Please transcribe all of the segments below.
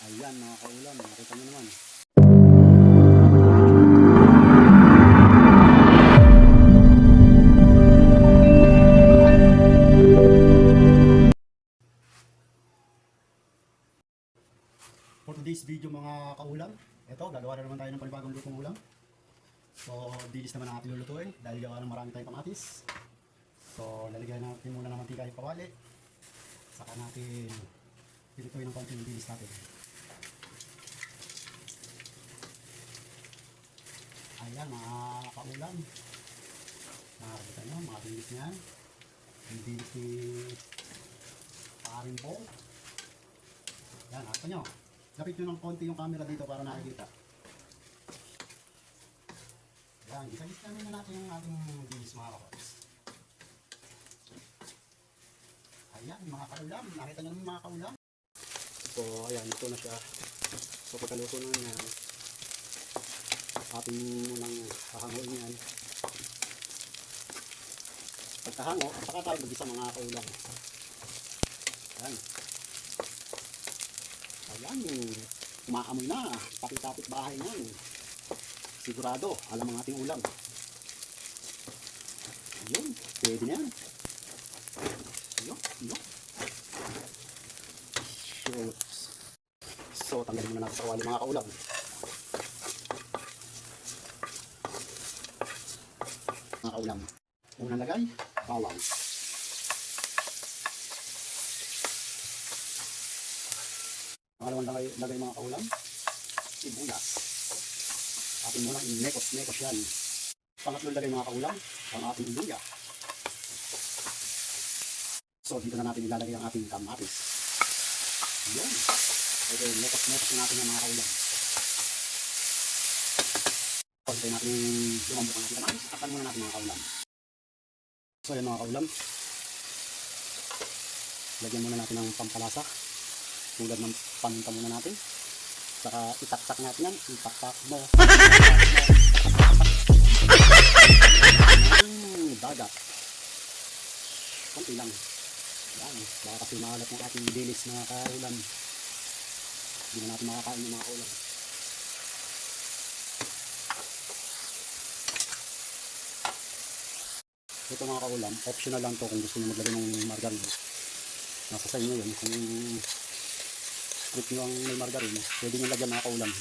Ayan mga kaulam, nakita nyo naman. For today's video mga kaulam, ito gagawa na naman tayo ng panibagong lutong ulam. So dilis naman ang ating lulutuin dahil gawa ng marami tayong kamatis. So lalagyan natin muna ng mantika yung kawali. Saka natin pinutuin ng konti yung dilis natin. Ayan mga kaulam, nakakita nyo mga dilis niyan. Yung dilis ni paring bong. Yan, nakita nyo. Lapit nyo ng konti yung camera dito para nakikita. Yan, isa-gis namin na natin yung ating dilis mga kapaps. Ayan mga kaulam, nakita nyo naman mga kaulam. So ayan, ito na siya. So pagkaluto na yan, ating munang hahangoin yan. Pagkahango, at saka tayo mag-isa mga kaulam. Ayan. Ayan, umaamoy na, kapit-kapit bahay niyan. Sigurado, alam ang ating ulam. Ayun, pwede na yan. Ayun, ayun. So, tanggalin muna natin sa kawali mga kaulam. Mga kaulam, unang lagay, bawang. Pangalawang lagay mga kaulam, sibuyas. Ating muna inekos-nekos yan. Pangatlong lagay mga kaulam, ang ating luya. So dito na natin ilalagay ang ating kamatis. Yan. Okay, nekos-nekos natin ang mga kaulam. Pagkatay natin lumambok ang ating kamatis, tapan muna natin mga kaulam. So yan mga kaulam, lagyan muna natin ng pampalasa. Tulad ng paminta muna natin. Saka itaktak natin yan. Itaktak mo. Dagat. Kunti lang. Yan. Baka kasi mahalat ng ating dilis na kaulam. Hindi na natin makakain ng mga kaulam. Ito mga kaulam, optional lang to kung gusto nyo maglagay ng margarine. Nasa sa inyo yun. Kung trip nyo ang may margarine, pwede nyo lagyan mga kaulam.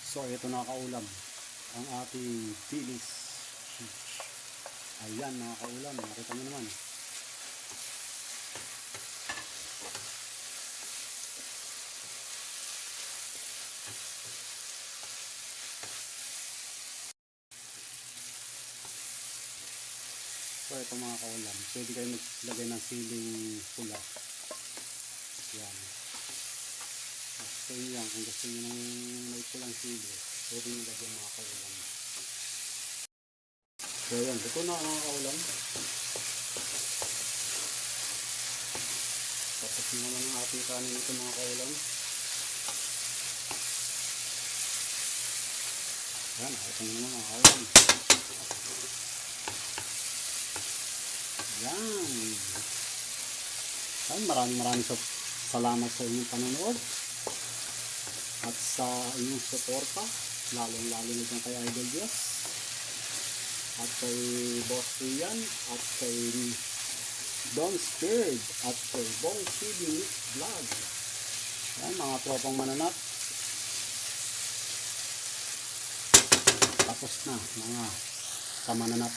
So ito na kaulam, ang ating dilis. Ayan mga kaulam, nakita nyo naman. So ito mga kaulam, pwede kayo maglagay ng siling pula. Yan. So yan, kung gusto nyo ng may pulang sili, pwede nyo lagyan mga kaulam. So yan, ito na mga kaulam. Tapos naman ang ating kanin ito mga kaulam. Yan, ito na mga kaulam. Yan. Ay, maraming salamat sa inyong panonood at sa inyong suporta, lalong-lalo na dyan kay Idol Diaz at kay Boss Rian at kay Don Scared at kay Bong TV Mix Vlog. Yan, mga tropang mananat. Tapos na mga kamananat.